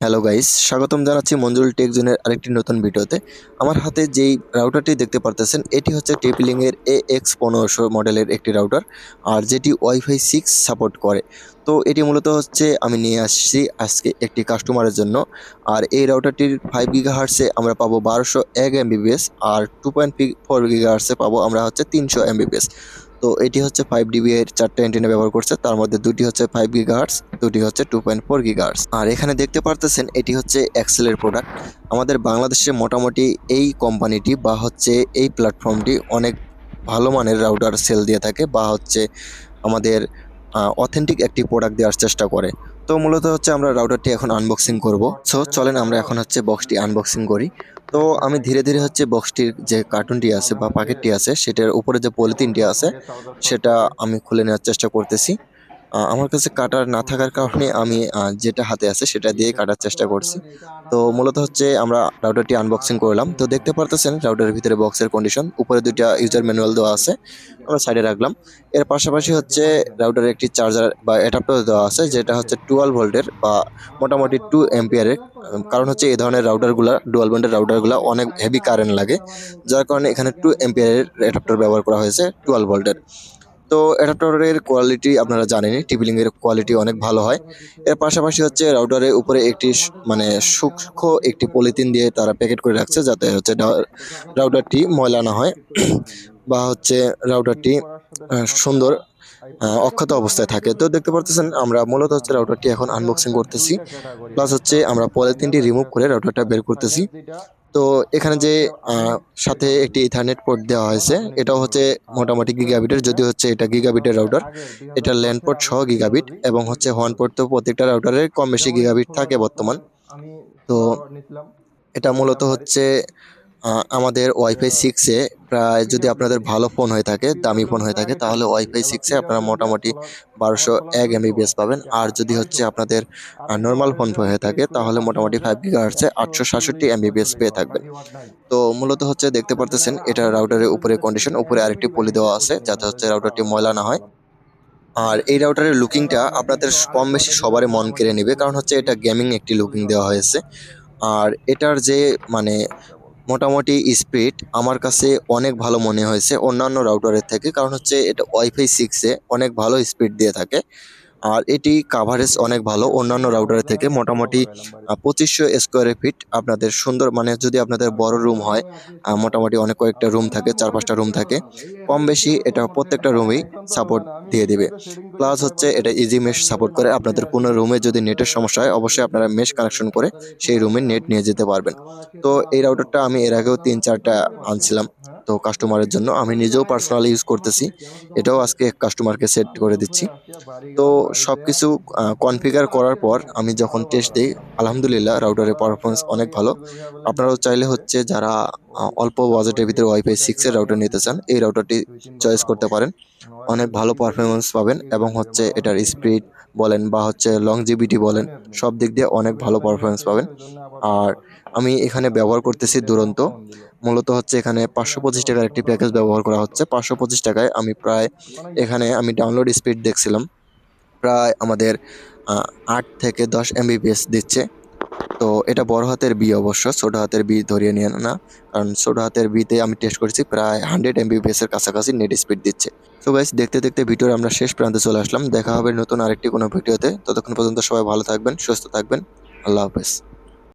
Hello guys, স্বাগতম জানাচ্ছি Manjurul take জোনের আরেকটি নতুন ভিডিওতে। আমার হাতে যেই রাউটারটি দেখতে পারতেছেন এটি হচ্ছে টেপিলিং এর AX1500 মডেলের একটি রাউটার, আর যেটি ওয়াইফাই 6 সাপোর্ট করে। তো এটি মূলত হচ্ছে আমি নিয়ে আসছি আজকে একটি কাস্টমারের জন্য। আর এই রাউটারটির 5 গিগাহার্টসে আমরা পাবো 1201 এমবিপিএস, আর 2.4 গিগাহার্টসে পাবো আমরা হচ্ছে 300 এমবিপিএস। তো এটি হচ্ছে 5 ডিবি এর 4টা অ্যান্টেনা ব্যবহার করছে, তার মধ্যে দুটি হচ্ছে 5 গিগাহার্টস, দুটি হচ্ছে 2.4 গিগাহার্টস। আর এখানে দেখতে পারতেছেন এটি হচ্ছে এক্সেলের প্রোডাক্ট। আমাদের বাংলাদেশে মোটামুটি এই কোম্পানিটি বা হচ্ছে এই প্ল্যাটফর্মটি অনেক ভালো মানের রাউটার সেল দিয়ে থাকে, বা হচ্ছে আমাদের অথেন্টিক একটি প্রোডাক্ট দেওয়ার চেষ্টা করে। তো মূলত হচ্ছে আমরা রাউটারটি এখন আনবক্সিং করব। সো চলেন আমরা এখন হচ্ছে বক্সটি আনবক্সিং করি। তো আমি ধীরে ধীরে হচ্ছে বক্সটির যে কার্টুনটি আছে বা প্যাকেটটি আছে সেটার উপরে যে পলিথিনটি আছে সেটা আমি খুলে নেওয়ার চেষ্টা করতেছি। আমার কাছে কাটার না থাকার কারণে আমি যেটা হাতে আছে সেটা দিয়ে কাটার চেষ্টা করছি। তো মূলত হচ্ছে আমরা রাউটারটি আনবক্সিং করলাম। তো দেখতে পারতেছেন রাউটারের ভিতরে বক্সের কন্ডিশন, উপরে দুইটা ইউজার ম্যানুয়াল দেওয়া আছে, আমরা সাইডে রাখলাম। এর পাশাপাশি হচ্ছে রাউটারের একটি চার্জার বা অ্যাডাপ্টার দেওয়া আছে, যেটা হচ্ছে 12 ভোল্টের বা মোটামুটি 2 এম্পিয়ারের। কারণ হচ্ছে এই ধরনের রাউটারগুলা, ডুয়াল ব্যান্ডের রাউটারগুলা অনেক হেভি কারেন্ট লাগে, যার কারণে এখানে 2 এম্পিয়ারের অ্যাডাপ্টার ব্যবহার করা হয়েছে 12 ভোল্টের। তো অ্যাডাপ্টারের কোয়ালিটি আপনারা জানেনই, টিপিলিং এর কোয়ালিটি অনেক ভালো হয়। এর পাশাপাশি হচ্ছে রাউটারের উপরে একটি মানে সূক্ষ্ম একটি পলিথিন দিয়ে তারা প্যাকেট করে রাখছে, যাতে হচ্ছে রাউটারটি ময়লা না হয় বা হচ্ছে রাউটারটি সুন্দর অক্ষত অবস্থায় থাকে। তো দেখতে পারতেছেন আমরা মূলত হচ্ছে রাউটারটি এখন আনবক্সিং করতেছি, প্লাস হচ্ছে আমরা পলিথিনটি রিমুভ করে রাউটারটা বের করতেছি। তো এখানে যে সাথে একটি ইথারনেট পোর্ট দেওয়া হয়েছে, এটাও হচ্ছে মোটামুটি গিগাবিটের, যদি হচ্ছে এটা গিগাবিটের রাউটার। এটা ল্যান্ড পোর্ট সহ গিগাবিট, এবং হচ্ছে হর্ন পোর্ট তো প্রত্যেকটা রাউটারের কম বেশি গিগাবিট থাকে বর্তমান। তো এটা মূলত হচ্ছে আমাদের ওয়াইফাই 6-এ প্রায়, যদি আপনাদের ভালো ফোন হয়ে থাকে, দামি ফোন হয়ে থাকে, তাহলে ওয়াইফাই 6-এ আপনারা মোটামুটি 1201 এমবিপিএস পাবেন। আর যদি হচ্ছে আপনাদের নর্মাল ফোন হয়ে থাকে তাহলে মোটামুটি 5 গিগাহার্টসে 867 এমবিপিএস পেয়ে থাকবেন। তো মূলত হচ্ছে দেখতে পারতেছেন এটা রাউটারের উপরে কন্ডিশন, উপরে আরেকটি পলি দেওয়া আছে যাতে হচ্ছে রাউটারটি ময়লা না হয়। আর এই রাউটারের লুকিংটা আপনাদের কম বেশি সবারই মন কেড়ে নেবে, কারণ হচ্ছে এটা গেমিং একটি লুকিং দেওয়া হয়েছে। আর এটার যে মানে মোটামুটি স্পিড আমার কাছে অনেক ভালো মনে হয়েছে অন্যান্য রাউটারের থেকে, কারণ হচ্ছে এটা ওয়াইফাই 6-এ অনেক ভালো স্পিড দিয়ে থাকে। আর এটি কাভারেজ অনেক ভালো অন্যান্য রাউটারের থেকে, মোটামুটি 2500 স্কোয়ার ফিট আপনাদের সুন্দর, মানে যদি আপনাদের বড় রুম হয়, মোটামুটি অনেক কয়েকটা রুম থাকে, 4-5টা রুম থাকে, কম বেশি এটা প্রত্যেকটা রুমেই সাপোর্ট দিয়ে দিবে। প্লাস হচ্ছে এটা ইজি মেশ সাপোর্ট করে, আপনাদের কোনো রুমে যদি নেটের সমস্যা হয় অবশ্যই আপনারা মেশ কানেকশন করে সেই রুমে নেট নিয়ে যেতে পারবেন। তো এই রাউটারটা আমি এর আগেও 3-4টা আনছিলাম, তো কাস্টমারের জন্য আমি নিজেও পার্সোনালি ইউজ করতেছি। এটাও আজকে কাস্টমারকে সেট করে দিচ্ছি। তো সবকিছু কনফিগার করার পর আমি যখন টেস্ট দেই, আলহামদুলিল্লাহ রাউটারের পারফরমেন্স অনেক ভালো। আপনারাও চাইলে হচ্ছে যারা অল্প বাজেটের ভিতরে ওয়াইফাই 6-এর রাউটার নিতে চান, এই রাউটারটি চয়েস করতে পারেন। অনেক ভালো পারফরমেন্স পাবেন, এবং হচ্ছে এটার স্পিড বলেন বা হচ্ছে লংজিভিটি বলেন, সব দিক দিয়ে অনেক ভালো পারফরমেন্স পাবেন। আর আমি এখানে ব্যবহার করতেছি দুরন্ত। মূলত হচ্ছে এখানে 525 টাকার একটি প্যাকেজ ব্যবহার করা হচ্ছে। 525 টাকায় আমি প্রায়, এখানে আমি ডাউনলোড স্পিড দেখছিলাম প্রায় আমাদের 8 থেকে 10 এমবিপিএস দিচ্ছে। তো এটা বড় হাতের বি, অবশ্য ছোট হাতের বি ধরিয়ে নিয়ে না, কারণ ছোট হাতের বিতে আমি টেস্ট করেছি প্রায় 100 এমবিপিএস এর কাছাকাছি নেট স্পিড দিচ্ছে। তো গাইস, দেখতে দেখতে ভিডিওর আমরা শেষ প্রান্তে চলে আসলাম। দেখা হবে নতুন আরেকটি কোনো ভিডিওতে। ততক্ষণ পর্যন্ত সবাই ভালো থাকবেন, সুস্থ থাকবেন। আল্লাহ হাফেজ।